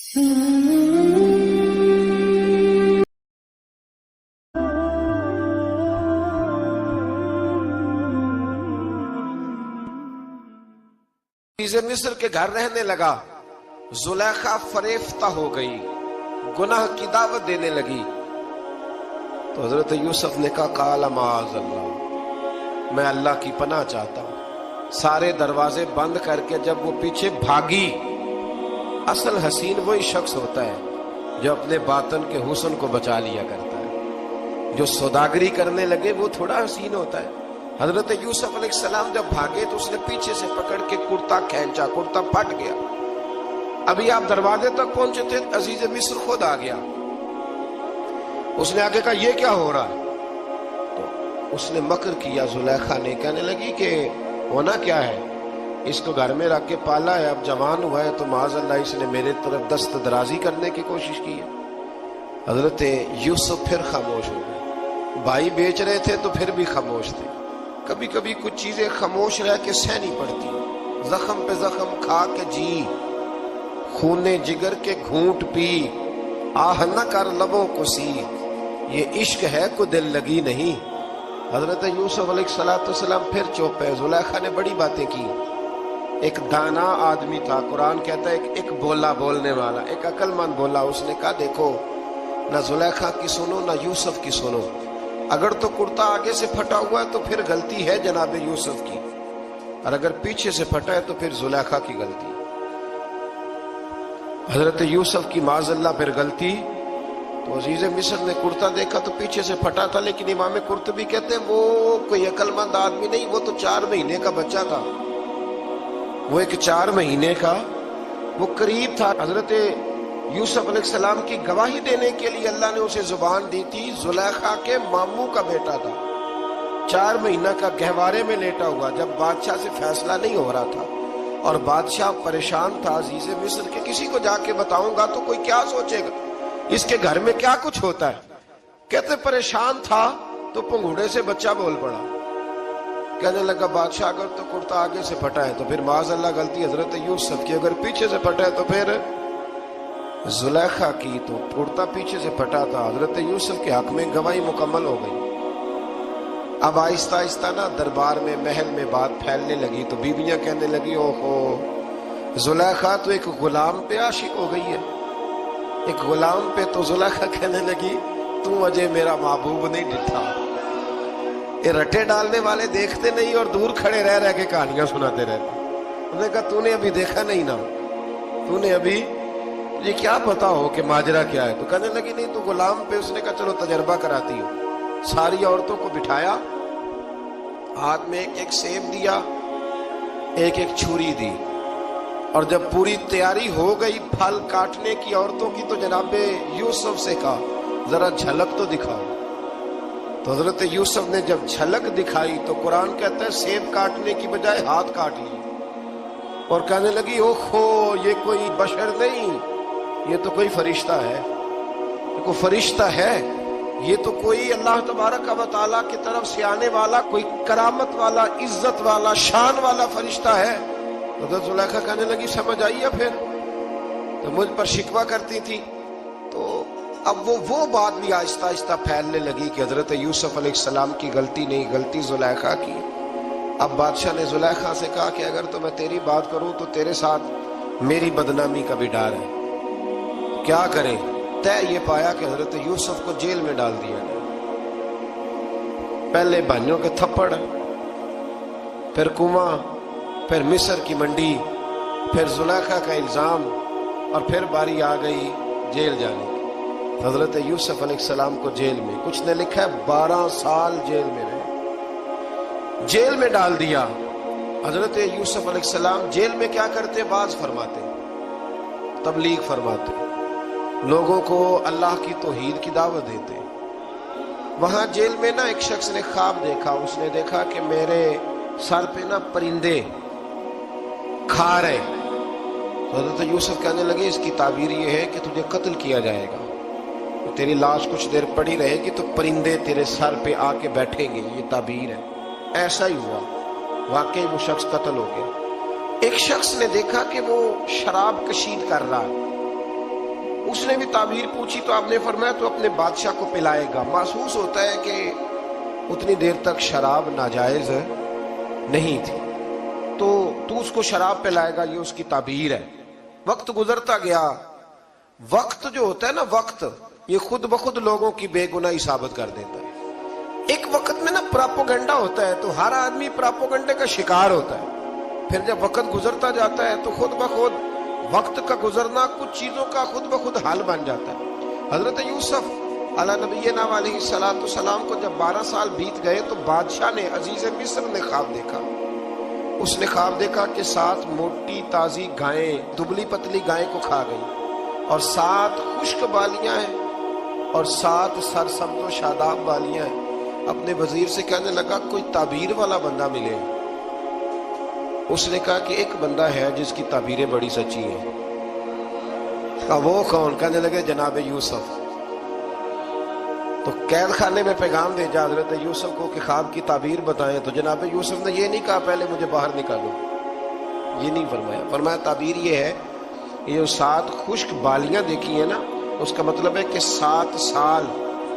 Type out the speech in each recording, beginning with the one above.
मिस्र के घर रहने लगा। जुलेखा फरेफ्ता हो गई, गुनाह की दावत देने लगी। तो हजरत यूसुफ ने कहा काला माज़ अल्लाह, मैं अल्लाह की पनाह चाहता हूं। सारे दरवाजे बंद करके जब वो पीछे भागी, असल हसीन वही शख्स होता है जो अपने बातन के हुस्न को बचा लिया करता है। जो सौदागरी करने लगे वो थोड़ा हसीन होता है। हजरत यूसुफ अलैहिस्सलाम जब भागे तो उसने पीछे से पकड़ के कुर्ता खींचा, कुर्ता फट गया। अभी आप दरवाजे तक पहुंचे थे, अजीज मिस्र खुद आ गया। उसने आगे कहा ये क्या हो रहा है? तो उसने मकर किया, जुलेखा ने, कहने लगी कि होना क्या है, इसको घर में रख के पाला है, अब जवान हुआ है तो माज़अल्लाह इसने मेरे तरफ दस्त दराजी करने की कोशिश की है। हजरत यूसुफ फिर खामोश हो गए। भाई बेच रहे थे तो फिर भी खामोश थे। कभी कभी कुछ चीजें खामोश रह के सहनी पड़ती। जख्म पे जख्म खा के जी, खूने जिगर के घूंट पी, आह न कर लबों को सी, ये इश्क है को दिल लगी नहीं। हजरत यूसुफ अलैहिस्सलाम फिर चुप है। जुलेखा ने बड़ी बातें की। एक दाना आदमी था, कुरान कहता है एक बोला बोलने वाला, एक अक्लमंद बोला। उसने कहा देखो, ना जुलेखा की सुनो ना यूसुफ की सुनो। अगर तो कुर्ता आगे से फटा हुआ है तो फिर गलती है जनाब यूसुफ की, और अगर पीछे से फटा है तो फिर जुलेखा की गलती। हजरत यूसुफ की माज़अल्लाह फिर गलती। तो अजीज मिस्र ने कुर्ता देखा तो पीछे से फटा था, लेकिन इमाम कुर्तबी कहते हैं वो कोई अक्लमंद आदमी नहीं, वो तो 4 महीने का बच्चा था। वो एक 4 महीने का वो करीब था। हजरत यूसुफ अलैहिस्सलाम की गवाही देने के लिए अल्लाह ने उसे जुबान दी थी। जुलेखा के मामू का बेटा था, 4 महीना का गहवारे में लेटा हुआ, जब बादशाह से फैसला नहीं हो रहा था और बादशाह परेशान था। अजीज मिस्र के किसी को जाके बताऊंगा तो कोई क्या सोचेगा, इसके घर में क्या कुछ होता है। कहते परेशान था तो पंघूड़े से बच्चा बोल पड़ा। कहने लगा बादशाह अगर तो कुर्ता आगे से फटा है तो फिर माज़अल्लाह गलती हजरत यूसुफ की, अगर पीछे से फटा है तो फिर जुलेखा की। तो कुर्ता पीछे से फटा था। हजरत यूसुफ के हक में गवाही मुकम्मल हो गई। अब आहिस्ता आहिस्ता ना दरबार में, महल में बात फैलने लगी। तो बीबियां कहने लगी ओहो, जुलेखा तो एक गुलाम पे आशिक हो गई है। एक गुलाम पे। तो जुलेखा कहने लगी तू अजय मेरा महबूब नहीं डिठा। ये रट्टे डालने वाले देखते नहीं और दूर खड़े रह रह के कहानियां सुनाते रहते। उन्होंने कहा तूने अभी देखा नहीं ना, तूने अभी, ये क्या पता हो कि माजरा क्या है। तो कहने लगी नहीं तू गुलाम पे। उसने कहा चलो तजर्बा कराती हूँ। सारी औरतों को बिठाया, हाथ में एक एक सेब दिया, एक एक छुरी दी, और जब पूरी तैयारी हो गई फल काटने की औरतों की, तो जनाबे यूसुफ से कहा जरा झलक तो दिखाओ। तो हजरत यूसुफ ने जब झलक दिखाई तो कुरान कहता है सेब काटने की बजाय हाथ काट लिए, और कहने लगी ओहो ये कोई बशर नहीं, ये तो कोई फरिश्ता है, ये कोई फरिश्ता है, ये तो कोई अल्लाह तबारक व तआला की तरफ से आने वाला, कोई करामत वाला, इज्जत वाला, शान वाला फरिश्ता है। तो जुलेखा कहने लगी समझ आई है फिर, तो मुझ पर शिकवा करती थी। तो अब वो बात भी आहिस्ता आहिस्ता फैलने लगी कि हजरत यूसुफ अलैहिस्सलाम की गलती नहीं, गलती जुलेखा की। अब बादशाह ने जुलेखा से कहा कि अगर तो मैं तेरी बात करूं तो तेरे साथ मेरी बदनामी का भी डर है, क्या करें। तय ये पाया कि हजरत यूसुफ को जेल में डाल दिया गया। पहले भाइयों के थप्पड़, फिर कुआं, फिर मिस्र की मंडी, फिर जुलेखा का इल्जाम, और फिर बारी आ गई जेल जाने की। हजरत यूसुफ अलैहिस्सलाम को जेल में, कुछ ने लिखा है 12 साल जेल में रहे, जेल में डाल दिया। हजरत यूसुफ अलैहिस्सलाम जेल में क्या करते, बाज फरमाते, तबलीग फरमाते, लोगों को अल्लाह की तौहीद की दावत देते। वहां जेल में ना एक शख्स ने ख्वाब देखा। उसने देखा कि मेरे सर पे ना परिंदे खा रहे। तो हजरत यूसुफ कहने लगे इसकी ताबीर ये है कि तुझे कत्ल किया जाएगा, तो तेरी लाश कुछ देर पड़ी रहेगी तो परिंदे तेरे सर पे आके बैठेंगे, ये ताबीर है। ऐसा ही हुआ, वाकई वो शख्स कत्ल हो गया। एक शख्स ने देखा कि वो शराब कशीद कर रहा है, उसने भी ताबीर पूछी तो आपने फरमाया तो अपने बादशाह को पिलाएगा। महसूस होता है कि उतनी देर तक शराब नाजायज नहीं थी, तो तू उसको शराब पिलाएगा, ये उसकी ताबीर है। वक्त गुजरता गया। वक्त जो होता है ना, वक्त ये खुद ब खुद लोगों की बेगुनाही साबित कर देता है। एक वक्त में ना प्रोपेगेंडा होता है तो हर आदमी प्रोपेगेंडे का शिकार होता है। फिर जब वक्त गुजरता जाता है तो खुद ब खुद वक्त का गुजरना कुछ चीजों का खुद ब खुद हाल बन जाता है। हजरत यूसुफ अला नबीना अलैहिस्सलातु सलाम को जब 12 साल बीत गए तो बादशाह ने, अजीज मिस्र ने ख्वाब देखा। उसने ख्वाब देखा कि 7 मोटी ताजी गायें दुबली पतली गायें को खा गई और 7 खुश्क बालियां हैं और 7 सरसब्ज़ शादाब बालियां हैं। अपने वजीर से कहने लगा कोई ताबीर वाला बंदा मिले। उसने कहा कि एक बंदा है जिसकी ताबीरें बड़ी सच्ची हैं। कहा वो कौन? कहने लगे जनाब यूसुफ। तो कैद खाने में पैगाम भेजा हजरत यूसुफ को कि ख्वाब की ताबीर बताएं। तो जनाब यूसुफ ने ये नहीं कहा पहले मुझे बाहर निकालो, ये नहीं फरमाया। फरमाया ताबीर ये है, ये जो 7 खुश्क बालियां देखी है ना, उसका मतलब है कि 7 साल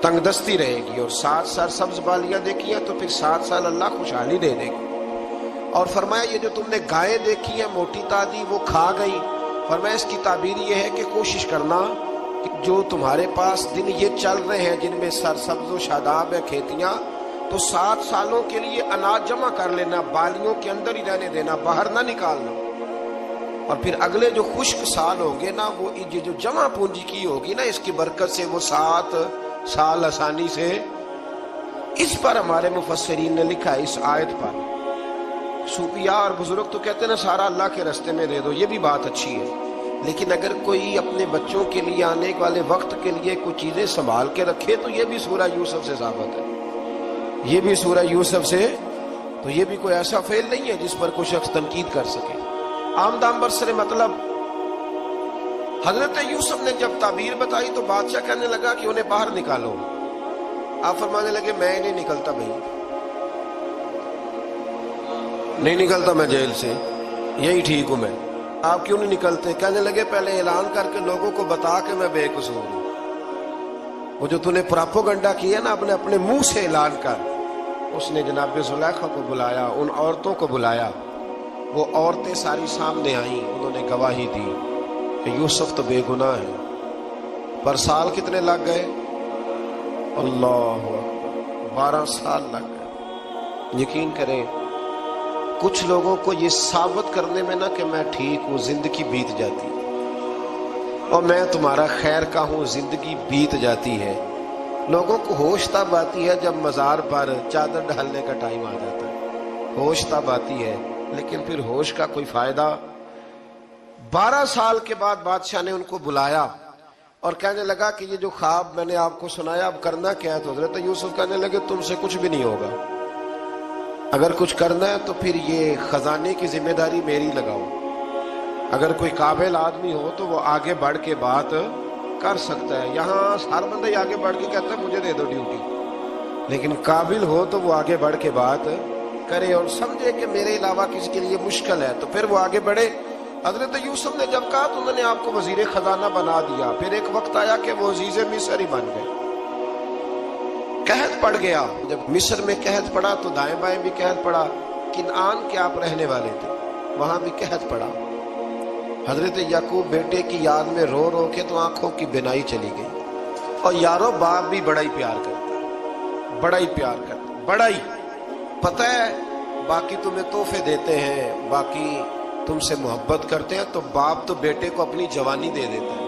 तंगदस्ती रहेगी, और 7 सरसब्ज बालियां देखी है तो फिर 7 साल अल्लाह खुशहाली दे देगी। और फरमाया ये जो तुमने गायें देखी है मोटी ताजी वो खा गई, फरमाया इसकी ताबीर ये है कि कोशिश करना कि जो तुम्हारे पास दिन ये चल रहे हैं जिनमें सरसब्ज़ शादाब है खेतियां, तो 7 सालों के लिए अनाज जमा कर लेना, बालियों के अंदर ही रहने देना, बाहर ना निकालना। और फिर अगले जो खुश्क साल होंगे ना, वो ये जो जमा पूंजी की होगी ना, इसकी बरकत से वो 7 साल आसानी से। इस पर हमारे मुफस्सिरीन ने लिखा है, इस आयत पर सूफिया और बुजुर्ग तो कहते हैं ना सारा अल्लाह के रास्ते में दे दो, ये भी बात अच्छी है, लेकिन अगर कोई अपने बच्चों के लिए आने वाले वक्त के लिए कुछ चीजें संभाल के रखे तो ये भी सूरह यूसुफ से साबित है। ये भी सूरह यूसुफ से, तो ये भी कोई ऐसा फेल नहीं है जिस पर कोई शख्स तनकीद कर सके। आमदाम बरसरे मतलब हजरत यूसुफ ने जब ताबीर बताई तो बादशाह कहने लगा कि उन्हें बाहर निकालो। आप फरमाने लगे मैं नहीं निकलता भाई, नहीं निकलता मैं जेल से, यही ठीक हूं मैं। आप क्यों नहीं निकलते? कहने लगे पहले ऐलान करके लोगों को बता के मैं बेकसूर हूं। वो जो तूने प्रोपेगेंडा किया ना अपने अपने मुंह से ऐलान कर। उसने जनाब जुलैखा को बुलाया, उन औरतों को बुलाया, वो औरतें सारी सामने आई, उन्होंने गवाही दी कि यूसुफ तो बेगुनाह है। पर साल कितने लग गए? अल्लाह, 12 साल लग गए। यकीन करें कुछ लोगों को ये साबित करने में ना कि मैं ठीक हूं, जिंदगी बीत जाती, और मैं तुम्हारा खैर का हूं, जिंदगी बीत जाती है। लोगों को होश तब आती है जब मजार पर चादर डालने का टाइम आ जाता है, होश तब आती है, लेकिन फिर होश का कोई फायदा। 12 साल के बाद बादशाह ने उनको बुलाया और कहने लगा कि ये जो ख्वाब मैंने आपको सुनाया अब करना क्या है? तो हजरत यूसुफ कहने लगे तुमसे कुछ भी नहीं होगा, अगर कुछ करना है तो फिर ये खजाने की जिम्मेदारी मेरी लगाओ। अगर कोई काबिल आदमी हो तो वो आगे बढ़ के बात कर सकता है। यहाँ हर बंदा ही आगे बढ़ के कहता है मुझे दे दो ड्यूटी, लेकिन काबिल हो तो वो आगे बढ़ के बात करे और समझे कि मेरे अलावा किसी के लिए मुश्किल है, तो फिर वो आगे बढ़े। हजरत यूसुफ ने जब कहा तो उन्होंने आपको वजीर खजाना बना दिया। फिर एक वक्त आया कि वो अजीज मिस्र ही बन गए। कहत पड़ गया, जब मिस्र में कहत पड़ा तो दाएं बाएं भी कहत पड़ा। किनान के आप रहने वाले थे, वहां भी कहत पड़ा। हजरत याकूब बेटे की याद में रो रो के तो आंखों की बिनाई चली गई। और यारो बाप भी बड़ा ही प्यार करता है, बड़ा ही प्यार करता है, बड़ा ही। पता है बाकी तुम्हें तोहफे देते हैं, बाकी तुमसे मोहब्बत करते हैं, तो बाप तो बेटे को अपनी जवानी दे देता है,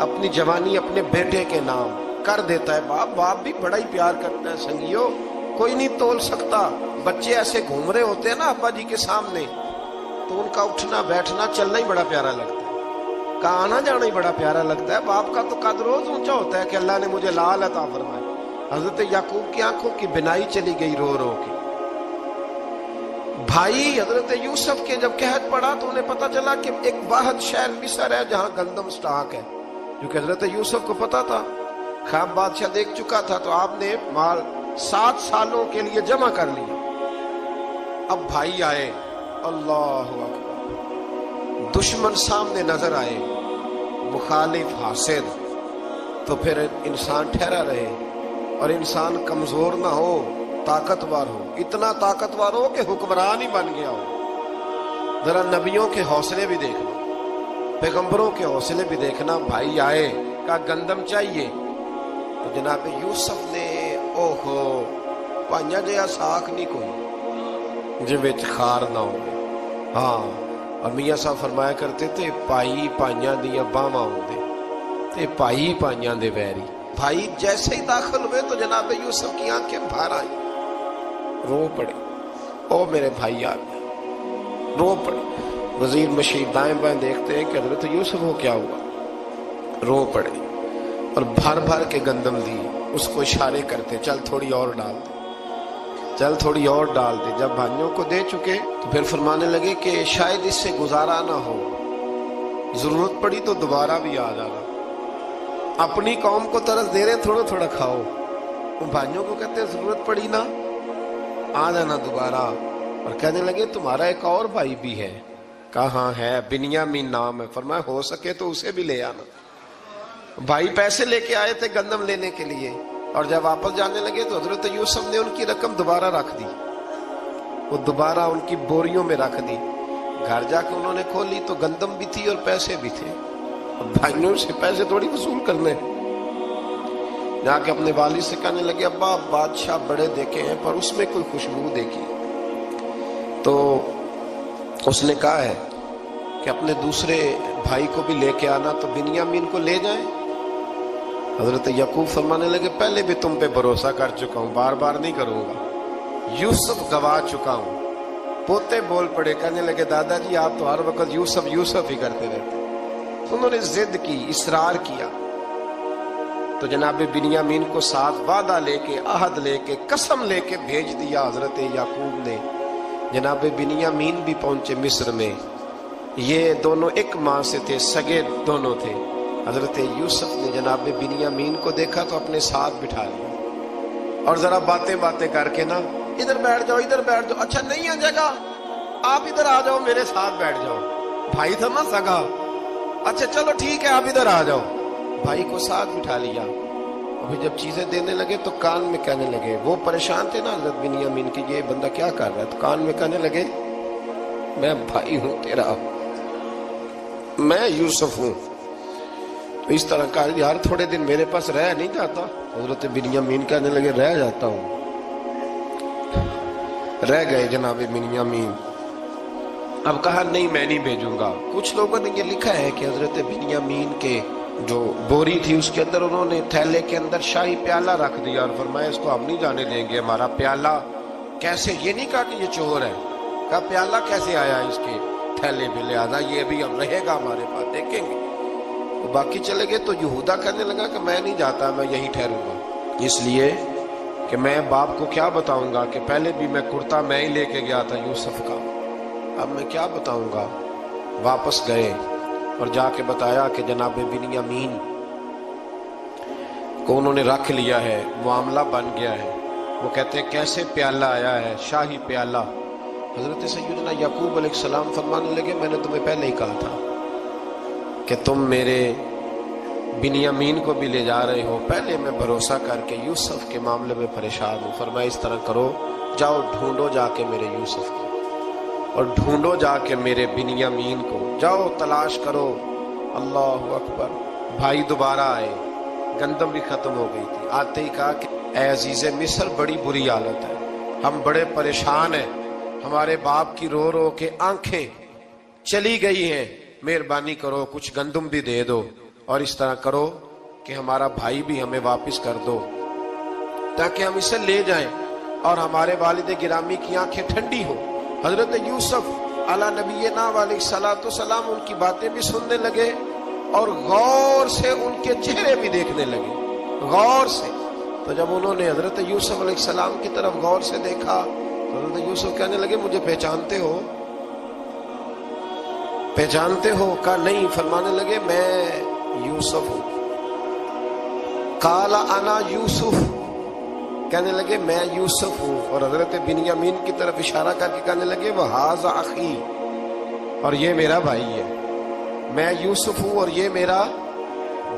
अपनी जवानी अपने बेटे के नाम कर देता है। बाप भी बड़ा ही प्यार करता है। संगियो कोई नहीं तोल सकता। बच्चे ऐसे घूम रहे होते हैं ना अब्बा जी के सामने, तो उनका उठना बैठना चलना ही बड़ा प्यारा लगता है, का आना जाना ही बड़ा प्यारा लगता है। बाप का तो कद रोज ऊंचा होता है कि अल्लाह ने मुझे लाल अता फरमाया। हजरत याकूब की आंखों की बिनाई चली गई रो रो के। भाई हजरत यूसुफ के जब कहत पड़ा तो उन्हें पता चला कि एक वाहिद शहर मिस्र है जहां गंदम स्टॉक है, क्योंकि हजरत यूसुफ को पता था, ख्वाब बादशाह देख चुका था, तो आपने माल 7 सालों के लिए जमा कर लिया। अब भाई आए, अल्लाह अकबर, दुश्मन सामने नजर आए, मुखालिफ हासिद, तो फिर इंसान ठहरा रहे और इंसान कमजोर ना हो, ताकतवर हो, इतना ताकतवर हो कि हुक्मरान ही बन गया हो। जरा नबियों के हौसले भी देखना, पैगंबरों के हौसले भी देखना। भाई आए का गंदम चाहिए तो जनाब यूसुफ ने ओहो भाइया जिहा साख नहीं कोई जे विच खार ना हो। हाँ, और मियाँ साहब फरमाया करते थे भाई भाइयां दियां बावां होंदे ते भाई भाइयां दे वैरी। भाई जैसे ही दाखिल हुए तो जनाब यूसुफ की आंखें बाहर आई, रो पड़े, ओ मेरे भाई आ गए, रो पड़े। वजीर मशीर दाएं बाएं देखते हैं कि हजरत यूसुफ को क्या हुआ, रो पड़े और भर भर के गंदम दी, उसको इशारे करते चल थोड़ी और डाल दे, चल थोड़ी और डाल दे। जब भाइयों को दे चुके तो फिर फरमाने लगे कि शायद इससे गुजारा ना हो, जरूरत पड़ी तो दोबारा भी आ जाना। अपनी कौम को तरस दे रहे, थोड़ा थोड़ा खाओ। उन भाइयों को कहते जरूरत पड़ी ना, आ जाना दोबारा। और कहने लगे तुम्हारा एक और भाई भी है। कहा है, बिन्यामीन नाम है। फरमाया हो सके तो उसे भी ले आना। भाई पैसे लेके आए थे गंदम लेने के लिए, और जब वापस जाने लगे तो हजरत यूसुफ ने उनकी रकम दोबारा रख दी, वो दोबारा उनकी बोरियों में रख दी। घर जाके उन्होंने खोली तो गंदम भी थी और पैसे भी थे। और भाइयों से पैसे थोड़ी वसूल करने, जाके अपने वालिद से कहने लगे अब्बा बादशाह बड़े देखे हैं पर उसमें कोई खुशबू देखी। तो उसने कहा है कि अपने दूसरे भाई को भी लेके आना, तो बिन्यामीन को ले जाए। हजरत याकूब फरमाने लगे पहले भी तुम पे भरोसा कर चुका हूं, बार बार नहीं करूंगा। यूसुफ गवा चुका हूं। पोते बोल पड़े, कहने लगे दादाजी आप तो हर वक्त यूसुफ यूसुफ ही करते रहते। उन्होंने जिद की, इसरार किया, तो जनाब बिन्यामीन को साथ वादा लेके, आहद लेके, कसम लेके भेज दिया हजरत याकूब ने। जनाब बिन्यामीन भी पहुंचे मिस्र में। ये दोनों एक माँ से थे, सगे दोनों थे। हजरत यूसुफ ने जनाब बिन्यामीन को देखा तो अपने साथ बिठा लिया और जरा बातें बातें करके ना, इधर बैठ जाओ, इधर बैठ जाओ, अच्छा नहीं है जगह, आप इधर आ जाओ, मेरे साथ बैठ जाओ। भाई था ना सगा, अच्छा चलो ठीक है आप इधर आ जाओ। भाई को साथ बिठा लिया। अभी जब चीजें देने लगे तो कान में कहने लगे, वो परेशान थे ना हजरत बिन्यामीन की, ये बंदा क्या कर रहा है, तो कान में कहने लगे मैं भाई हूं तेरा, मैं यूसुफ हूं। तो इस तरह का यार थोड़े दिन मेरे पास रह नहीं जाता। हजरत बिन्यामीन कहने लगे रह जाता हूं। रह गए जनाब बिन्यामीन। अब कहा नहीं मैं नहीं भेजूंगा। कुछ लोगों ने ये लिखा है कि हजरत बिन्यामीन के जो बोरी थी उसके अंदर उन्होंने थैले के अंदर शाही प्याला रख दिया और फरमाया इसको हम नहीं जाने देंगे, हमारा प्याला कैसे, ये नहीं कहा कि ये चोर है, कहा प्याला कैसे आया इसके थैले में, लिहाजा ये भी हम रहेगा हमारे पास, देखेंगे। तो बाकी चले गए। तो यहूदा कहने लगा कि मैं नहीं जाता, मैं यहीं ठहरूंगा, इसलिए कि मैं बाप को क्या बताऊंगा कि पहले भी मैं कुर्ता मैं ही लेके गया था यूसुफ का, अब मैं क्या बताऊंगा। वापस गए और जाके बताया कि जनाब बिन्यामीन को उन्होंने रख लिया है, मामला बन गया है। वो कहते हैं कैसे प्याला आया है, शाही प्याला। हजरत सैयदना याकूब अलैहिस्सलाम फरमाने लगे मैंने तुम्हें पहले ही कहा था कि तुम मेरे बिन्यामीन को भी ले जा रहे हो, पहले मैं भरोसा करके यूसुफ के मामले में परेशान हूँ। फरमाया इस तरह करो, जाओ ढूंढो जाके मेरे यूसुफ को और ढूंढो जाके मेरे बिन्यामीन को, जाओ तलाश करो। अल्लाह अकबर। भाई दोबारा आए, गंदम भी खत्म हो गई थी। आते ही कहा कि ऐ अजीज़े मिस्र बड़ी बुरी हालत है, हम बड़े परेशान हैं, हमारे बाप की रो रो के आंखें चली गई हैं, मेहरबानी करो कुछ गंदम भी दे दो और इस तरह करो कि हमारा भाई भी हमें वापस कर दो ताकि हम इसे ले जाएं और हमारे वालिद गिरामी की आंखें ठंडी हो। हजरत यूसुफ अला नबीना अलैहिस्सलातु सलाम उनकी बातें भी सुनने लगे और गौर से उनके चेहरे भी देखने लगे, गौर से। तो जब उन्होंने हजरत यूसुफ अलैहिस्सलाम की तरफ गौर से देखा तो हजरत यूसुफ कहने लगे मुझे पहचानते हो, पहचानते हो? कहा नहीं। फरमाने लगे मैं यूसुफ हूं। काला अना यूसुफ, कहने लगे मैं यूसुफ हूं। और हजरत बिन्यामीन की तरफ इशारा करके कहने लगे वह हाज़ा अखी, और ये मेरा भाई है। मैं यूसुफ हूं और ये मेरा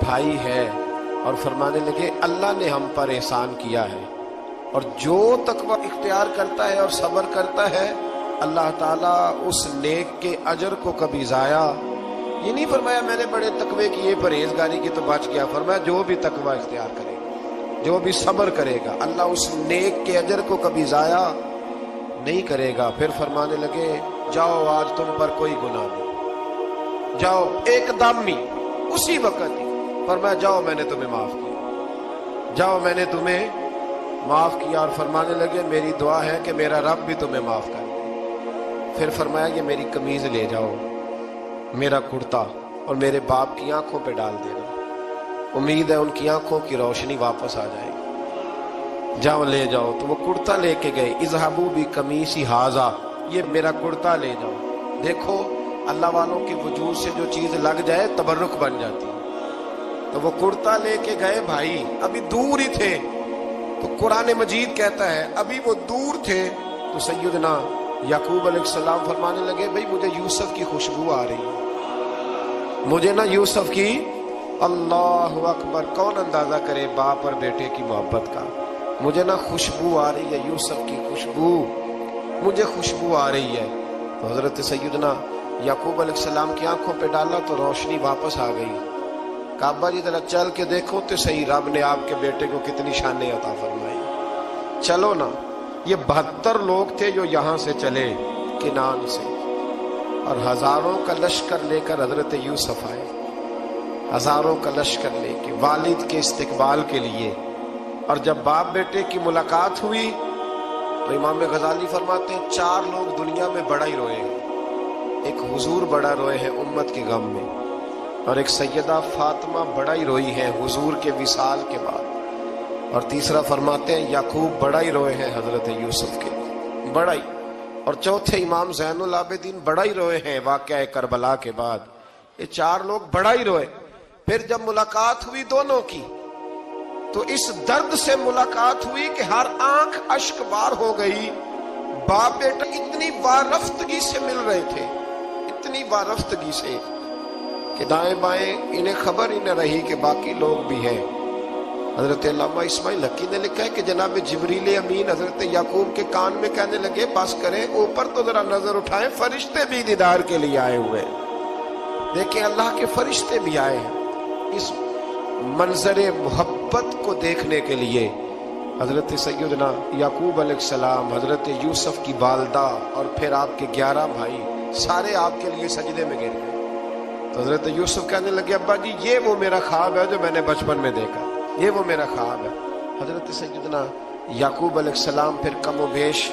بھائی ہے، اور فرمانے لگے اللہ نے ہم پر احسان کیا ہے، اور جو تقوی اختیار کرتا ہے اور صبر کرتا ہے اللہ تعالیٰ اس نیک کے اجر کو کبھی ضائع، یہ نہیں فرمایا میں نے بڑے تقوی کیے پرہیزگاری کی تو بچ گیا، فرمایا جو بھی تقوی اختیار کرے گا، جو بھی صبر کرے گا اللہ اس نیک کے اجر کو کبھی ضائع نہیں کرے گا۔ پھر فرمانے لگے جاؤ آج تم پر کوئی گناہ نہیں، جاؤ ایک دم ہی اسی وقت ہی فرمایا جاؤ میں نے تمہیں معاف کیا، جاؤ میں نے تمہیں معاف کیا، اور فرمانے لگے میری دعا ہے کہ میرا رب بھی تمہیں معاف کر دے۔ پھر فرمایا کہ میری قمیض لے جاؤ، میرا کرتا، اور میرے باپ کی آنکھوں پہ ڈال دینا، امید ہے ان کی آنکھوں کی روشنی واپس آ جائے گی، جاؤ لے جاؤ۔ تو وہ کرتا لے کے گئے، اذهبوا بقمیصی ھذا، یہ میرا کرتا لے جاؤ۔ دیکھو اللہ والوں کے وجود سے جو چیز لگ جائے تبرک بن جاتی ہے۔ تو وہ کرتا لے کے گئے، بھائی ابھی دور ہی تھے، تو قرآن مجید کہتا ہے ابھی وہ دور تھے تو سیدنا یعقوب علیہ السلام فرمانے لگے بھئی مجھے یوسف کی خوشبو آ رہی ہے، مجھے نا یوسف کی، اللہ اکبر، کون اندازہ کرے باپ اور بیٹے کی محبت کا، مجھے نا خوشبو آ رہی ہے، یوسف کی خوشبو، مجھے خوشبو آ رہی ہے۔ تو حضرت سیدنا یعقوب علیہ السلام کی آنکھوں پہ ڈالا تو روشنی واپس آ گئی۔ کعبہ جی ذرا چل کے دیکھو تو صحیح رب نے آپ کے بیٹے کو کتنی شانیں عطا فرمائی۔ چلو نا، یہ 72 لوگ تھے جو یہاں سے چلے کنان سے، اور ہزاروں کا لشکر لے کر حضرت یوسف آئے، ہزاروں کا لشکر لے کے والد کے استقبال کے لیے۔ اور جب باپ بیٹے کی ملاقات ہوئی تو امام غزالی فرماتے ہیں 4 لوگ دنیا میں بڑا ہی روئے ہیں، ایک حضور بڑا روئے ہیں امت کے غم میں، اور ایک سیدہ فاطمہ بڑا ہی روئی ہے حضور کے وصال کے بعد، اور تیسرا فرماتے ہیں یعقوب بڑا ہی روئے ہیں حضرت یوسف کے، بڑا ہی، اور چوتھے امام زین العابدین بڑا ہی روئے ہیں واقعہ کربلا کے بعد۔ یہ 4 لوگ بڑا ہی روئے۔ پھر جب ملاقات ہوئی دونوں کی تو اس درد سے ملاقات ہوئی کہ ہر آنکھ اشک بار ہو گئی، باپ بیٹا اتنی وارفتگی سے مل رہے تھے، اتنی وارفتگی سے کہ دائیں بائیں انہیں خبر ہی نہ رہی کہ باقی لوگ بھی ہیں۔ حضرت علامہ اسماعیل حقی نے لکھا ہے کہ جناب جبریل امین حضرت یعقوب کے کان میں کہنے لگے بس کریں، اوپر تو ذرا نظر اٹھائیں، فرشتے بھی دیدار کے لیے آئے ہوئے ہیں، دیکھیں اللہ کے فرشتے بھی آئے ہیں اس منظر محبت کو دیکھنے کے لیے۔ حضرت سیدنا یعقوب علیہ السلام، حضرت یوسف کی والدہ، اور پھر آپ کے 11 بھائی سارے آپ کے لیے سجدے میں گر گئے۔ تو حضرت یوسف کہنے لگے ابا جی یہ وہ میرا خواب ہے جو میں نے بچپن میں دیکھا، یہ وہ میرا خواب ہے۔ حضرت سیدنا یعقوب علیہ السلام پھر کم و بیش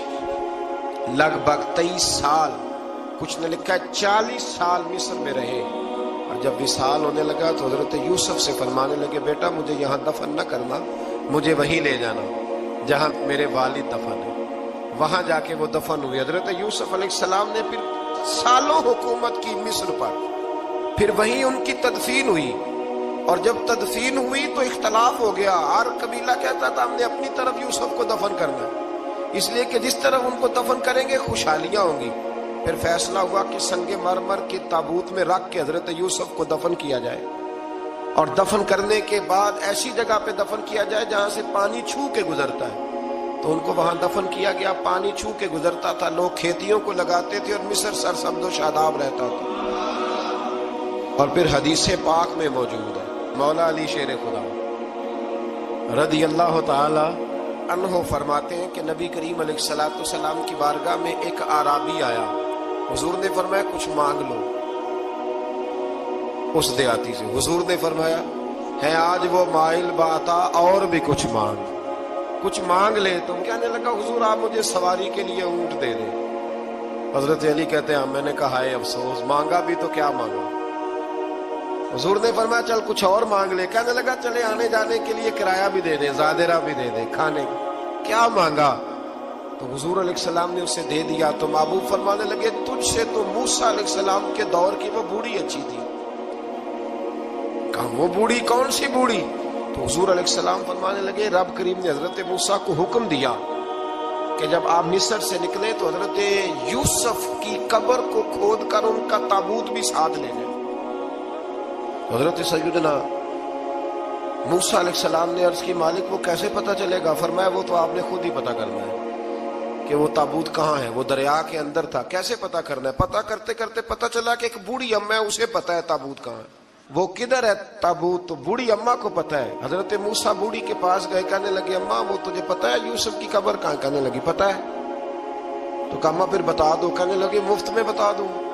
لگ بھگ 23 سال، کچھ نے لکھا ہے 40 سال مصر میں رہے، اور جب وصال ہونے لگا تو حضرت یوسف سے فرمانے لگے بیٹا مجھے یہاں دفن نہ کرنا، مجھے وہیں لے جانا جہاں میرے والد دفن ہے، وہاں جا کے وہ دفن ہوئے۔ حضرت یوسف علیہ السلام نے پھر سالوں حکومت کی مصر پر، پھر وہیں ان کی تدفین ہوئی، اور جب تدفین ہوئی تو اختلاف ہو گیا، ہر قبیلہ کہتا تھا ہم نے اپنی طرف یوسف کو دفن کرنا ہے، اس لیے کہ جس طرف ان کو دفن کریں گے خوشحالیاں ہوں گی۔ پھر فیصلہ ہوا کہ سنگ مرمر کے تابوت میں رکھ کے حضرت یوسف کو دفن کیا جائے، اور دفن کرنے کے بعد ایسی جگہ پہ دفن کیا جائے جہاں سے پانی چھو کے گزرتا ہے، تو ان کو وہاں دفن کیا گیا، پانی چھو کے گزرتا تھا، لوگ کھیتیوں کو لگاتے تھے اور مصر سرسبز و شاداب رہتا تھا۔ اور پھر حدیث پاک میں موجود ہے، مولا علی شیر خدا رضی اللہ تعالی عنہ فرماتے ہیں کہ نبی کریم علیہ الصلوۃ والسلام کی بارگاہ میں ایک اعرابی آیا، حضور نے فرمایا کچھ مانگ لو اس دیہاتی سے، حضور نے فرمایا ہے آج وہ مائل باتا اور بھی کچھ مانگ لے۔ تو کہنے لگا حضور آپ مجھے سواری کے لیے اونٹ دے دیں۔ حضرت علی کہتے ہیں میں نے کہا ہے افسوس، مانگا بھی تو کیا مانگا۔ حضور نے فرمایا چل کچھ اور مانگ لے۔ کہنے لگا چلے آنے جانے کے لیے کرایہ بھی دے دیں، زادرہ بھی دے دیں، کھانے کیا مانگا؟ تو حضور علیہ السلام نے اسے دے دیا۔ تو محبوب فرمانے لگے تجھ سے تو موسیٰ علیہ السلام کے دور کی وہ بوڑھی اچھی تھی۔ کہا وہ بوڑھی کون سی بوڑھی؟ تو حضور علیہ السلام فرمانے لگے رب کریم نے حضرت موسیٰ کو حکم دیا کہ جب آپ مصر سے نکلے تو حضرت یوسف کی قبر کو کھود کر ان کا تابوت بھی ساتھ لے گئے۔ حضرت سیدنا موسیٰ علیہ السلام نے عرض کی مالک وہ کیسے پتہ چلے گا؟ فرمایا وہ تو آپ نے خود ہی پتہ کرنا ہے کہ وہ تابوت کہاں ہے. وہ دریا کے اندر تھا. کیسے پتہ کرنا ہے؟ پتہ کرتے کرتے پتہ چلا کہ ایک بوڑھی اماں ہے, اسے پتہ ہے تابوت کہاں ہے. وہ کدھر ہے تابوت؟ تو بوڑھی اماں کو پتہ ہے. حضرت موسیٰ بوڑھی کے پاس گئے, کہنے لگے اماں وہ تجھے پتہ ہے یوسف کی قبر کہاں؟ کہنے لگی پتہ ہے. تو کہا اماں پھر بتا دو. کہنے لگے مفت میں بتا دوں.